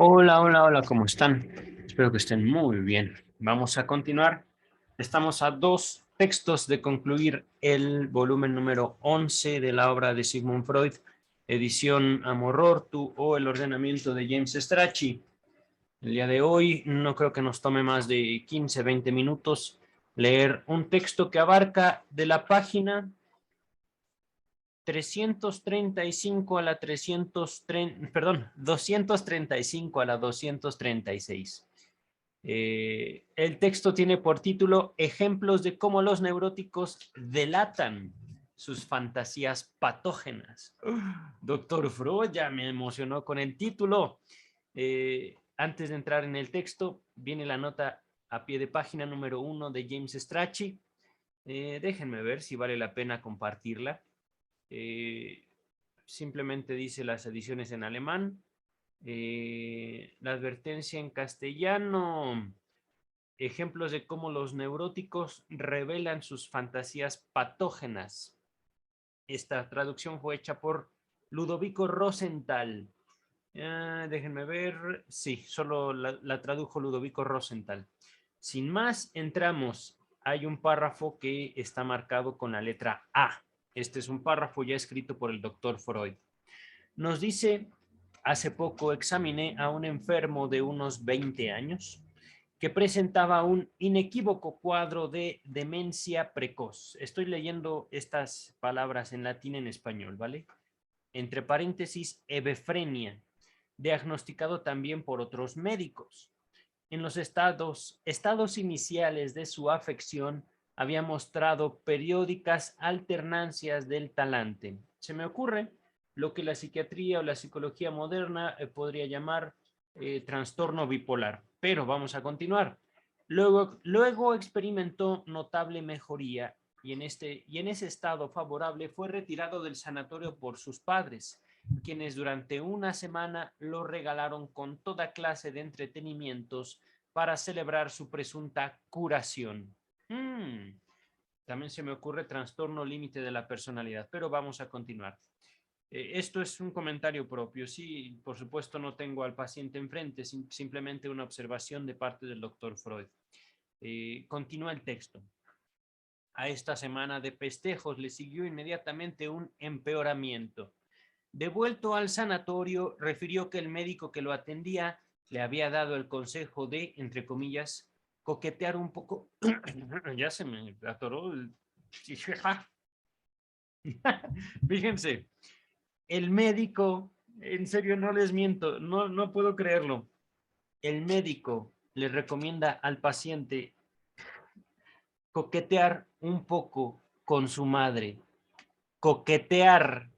Hola, hola, hola, ¿cómo están? Espero que estén muy bien. Vamos a continuar. Estamos a dos textos de concluir el volumen número 11 de la obra de Sigmund Freud, edición Amor Ortu o El ordenamiento de James Strachey. El día de hoy no creo que nos tome más de 15, 20 minutos leer un texto que abarca de la página 335 a la 330, perdón, 235 a la 236. El texto tiene por título Ejemplos de cómo los neuróticos delatan sus fantasías patógenas. Doctor Freud ya me emocionó con el título. Antes de entrar en el texto, viene la nota a pie de página número 1 de James Strachey. Déjenme ver si vale la pena compartirla. Eh, Simplemente dice las ediciones en alemán. La advertencia en castellano. Ejemplos de cómo los neuróticos revelan sus fantasías patógenas. Esta traducción fue hecha por Ludovico Rosenthal. Déjenme ver. Sí, solo la tradujo Ludovico Rosenthal. Sin más, entramos. Hay un párrafo que está marcado con la letra A. Este es un párrafo ya escrito por el doctor Freud. Nos dice, hace poco examiné a un enfermo de unos 20 años que presentaba un inequívoco cuadro de demencia precoz. Estoy leyendo estas palabras en latín en español, ¿vale? Entre paréntesis, hebefrenia, diagnosticado también por otros médicos. En los estados iniciales de su afección había mostrado periódicas alternancias del talante. Se me ocurre lo que la psiquiatría o la psicología moderna podría llamar trastorno bipolar. Pero vamos a continuar. Luego experimentó notable mejoría y en ese estado favorable fue retirado del sanatorio por sus padres, quienes durante una semana lo regalaron con toda clase de entretenimientos para celebrar su presunta curación. También se me ocurre trastorno límite de la personalidad, pero vamos a continuar. Esto es un comentario propio. Sí, por supuesto no tengo al paciente enfrente, simplemente una observación de parte del doctor Freud. Continúa el texto. A esta semana de festejos le siguió inmediatamente un empeoramiento. Devuelto al sanatorio, refirió que el médico que lo atendía le había dado el consejo de, entre comillas, coquetear un poco. Ya se me atoró el... Fíjense, el médico, en serio no les miento, no puedo creerlo. El médico le recomienda al paciente coquetear un poco con su madre. Coquetear,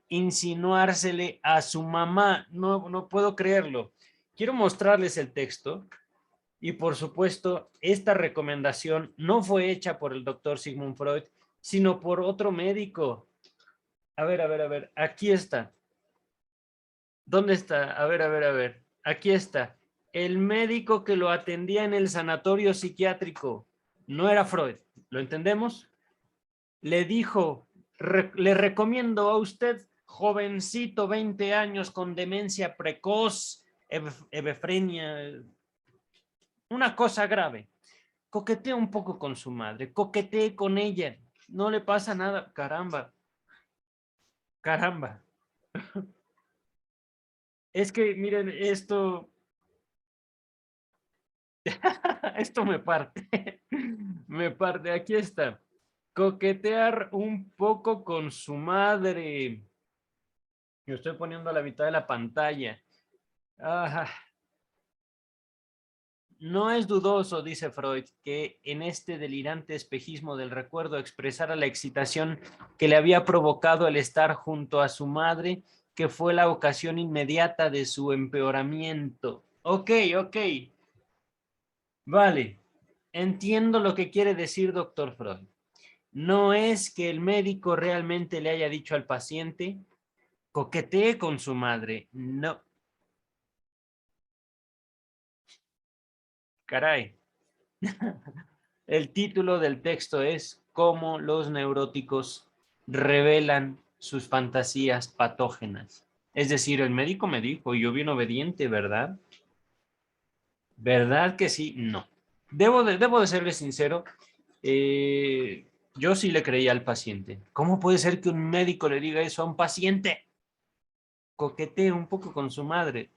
insinuársele a su mamá. No puedo creerlo. Quiero mostrarles el texto y por supuesto esta recomendación no fue hecha por el doctor Sigmund Freud, sino por otro médico. A ver, aquí está. ¿Dónde está? A ver. Aquí está. El médico que lo atendía en el sanatorio psiquiátrico no era Freud. ¿Lo entendemos? Le dijo, le recomiendo a usted, jovencito, 20 años con demencia precoz, hebefrenia, una cosa grave. Coquetee un poco con su madre, coquetee con ella, no le pasa nada. Caramba, caramba. Es que, miren, esto me parte, me parte, aquí está. Coquetear un poco con su madre. Yo estoy poniendo a la mitad de la pantalla. Ah, no es dudoso, dice Freud, que en este delirante espejismo del recuerdo expresara la excitación que le había provocado el estar junto a su madre, que fue la ocasión inmediata de su empeoramiento. Ok, vale. Entiendo lo que quiere decir doctor Freud. No es que el médico realmente le haya dicho al paciente, coquetee con su madre. No. Caray. El título del texto es Cómo los neuróticos revelan sus fantasías patógenas. Es decir, el médico me dijo, y yo bien obediente, ¿verdad? ¿Verdad que sí? No. Debo de serle sincero, yo sí le creía al paciente. ¿Cómo puede ser que un médico le diga eso a un paciente? Coquetee un poco con su madre.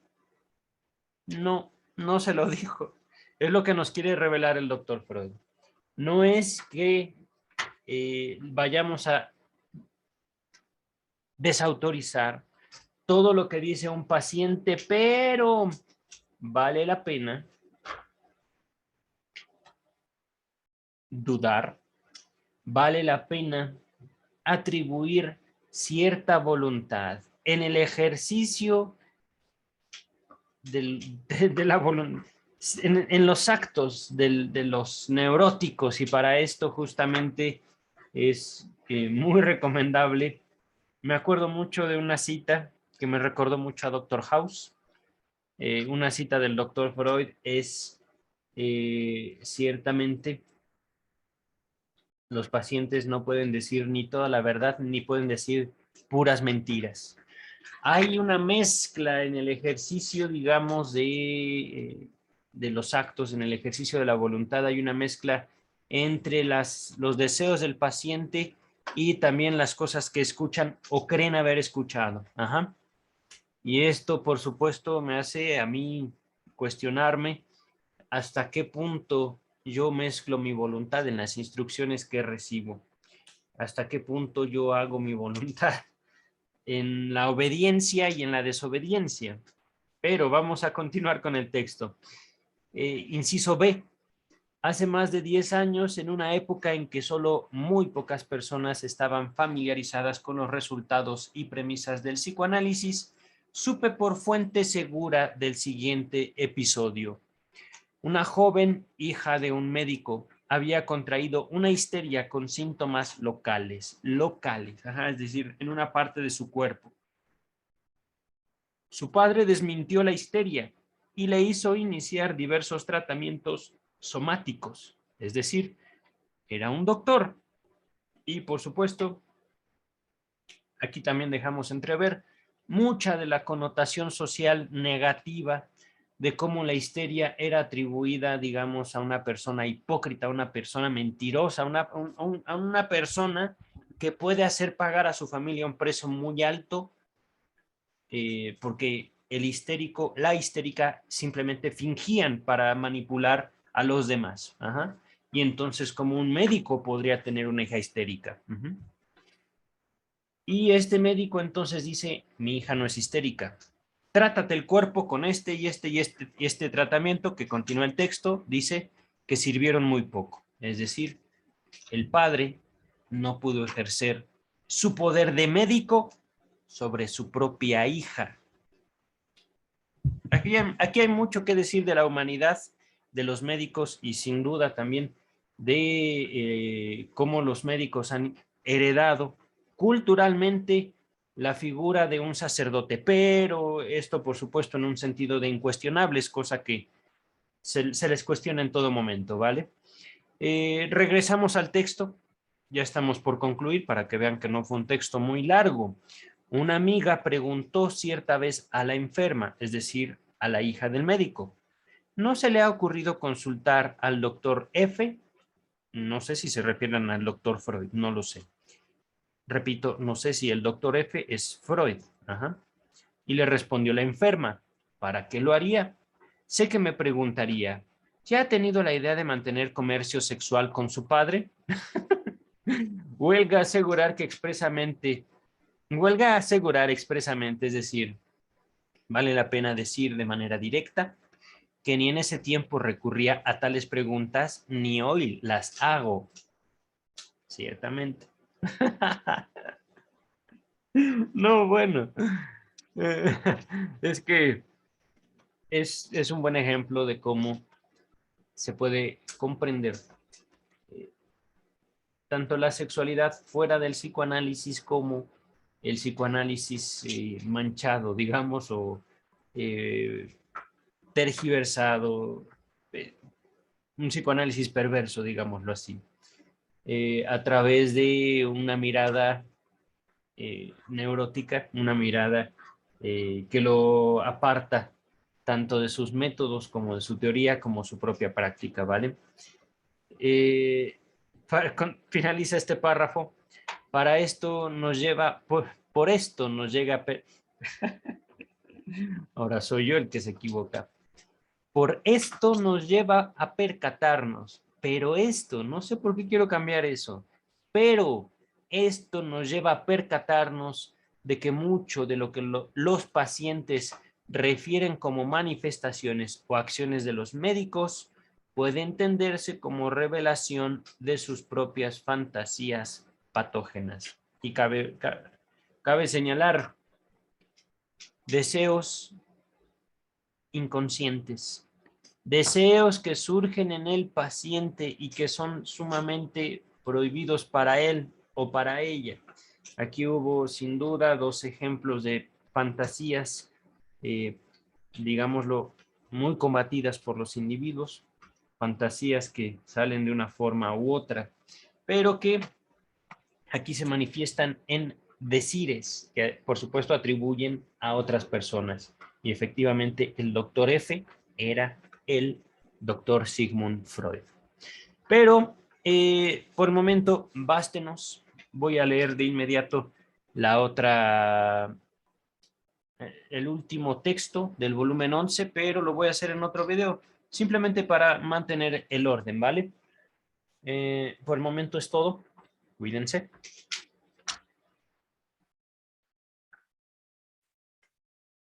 No, no se lo dijo. Es lo que nos quiere revelar el doctor Freud. No es que vayamos a desautorizar todo lo que dice un paciente, pero vale la pena dudar, vale la pena atribuir cierta voluntad en el ejercicio de la voluntad, en los actos de los neuróticos, y para esto justamente es muy recomendable. Me acuerdo mucho de una cita que me recordó mucho a Doctor House. Una cita del Doctor Freud es ciertamente los pacientes no pueden decir ni toda la verdad ni pueden decir puras mentiras. Hay una mezcla en el ejercicio, digamos, de los actos, en el ejercicio de la voluntad, hay una mezcla entre los deseos del paciente y también las cosas que escuchan o creen haber escuchado. Ajá. Y esto, por supuesto, me hace a mí cuestionarme hasta qué punto yo mezclo mi voluntad en las instrucciones que recibo, hasta qué punto yo hago mi voluntad en la obediencia y en la desobediencia. Pero vamos a continuar con el texto. Inciso B. Hace más de 10 años, en una época en que solo muy pocas personas estaban familiarizadas con los resultados y premisas del psicoanálisis, supe por fuente segura del siguiente episodio. Una joven hija de un médico había contraído una histeria con síntomas locales, ajá, es decir, en una parte de su cuerpo. Su padre desmintió la histeria y le hizo iniciar diversos tratamientos somáticos, es decir, era un doctor. Y por supuesto, aquí también dejamos entrever mucha de la connotación social negativa de cómo la histeria era atribuida, digamos, a una persona hipócrita, a una persona mentirosa, a una persona que puede hacer pagar a su familia un precio muy alto, porque el histérico, la histérica simplemente fingían para manipular a los demás. Ajá. Y entonces, como un médico podría tener una hija histérica. Uh-huh. Y este médico entonces dice, mi hija no es histérica. Trátate el cuerpo con este y este tratamiento, que continúa el texto, dice que sirvieron muy poco. Es decir, el padre no pudo ejercer su poder de médico sobre su propia hija. Aquí hay mucho que decir de la humanidad, de los médicos y sin duda también de cómo los médicos han heredado culturalmente la figura de un sacerdote, pero esto por supuesto en un sentido de incuestionables, cosa que se les cuestiona en todo momento, ¿vale? Regresamos al texto, ya estamos por concluir para que vean que no fue un texto muy largo. Una amiga preguntó cierta vez a la enferma, es decir, a la hija del médico, ¿no se le ha ocurrido consultar al doctor F? No sé si se refieren al doctor Freud, no lo sé. Repito, no sé si el doctor F es Freud. Ajá. Y le respondió la enferma, ¿para qué lo haría? Sé que me preguntaría, ¿ya ha tenido la idea de mantener comercio sexual con su padre? Huelga asegurar que expresamente, huelga asegurar expresamente, es decir, vale la pena decir de manera directa, que ni en ese tiempo recurría a tales preguntas, ni hoy las hago. Ciertamente. No, bueno. Es que es un buen ejemplo de cómo se puede comprender eh, tanto la sexualidad fuera del psicoanálisis como el psicoanálisis manchado, digamos, o eh, tergiversado, eh, un psicoanálisis perverso, digámoslo así, a través de una mirada neurótica, una mirada que lo aparta tanto de sus métodos como de su teoría como su propia práctica, ¿vale? Finaliza este párrafo. Para esto nos lleva, por esto nos llega, ahora soy yo el que se equivoca. Por esto nos lleva a percatarnos, pero esto, no sé por qué quiero cambiar eso, pero esto nos lleva a percatarnos de que mucho de lo que los pacientes refieren como manifestaciones o acciones de los médicos puede entenderse como revelación de sus propias fantasías patógenas. Y cabe señalar deseos inconscientes, deseos que surgen en el paciente y que son sumamente prohibidos para él o para ella. Aquí hubo sin duda dos ejemplos de fantasías, digámoslo, muy combatidas por los individuos, fantasías que salen de una forma u otra, pero que aquí se manifiestan en decires que por supuesto atribuyen a otras personas. Y efectivamente el doctor F era el doctor Sigmund Freud. Pero por el momento, bástenos. Voy a leer de inmediato la otra, el último texto del volumen 11, pero lo voy a hacer en otro video, simplemente para mantener el orden, ¿vale? Por el momento es todo. Cuídense.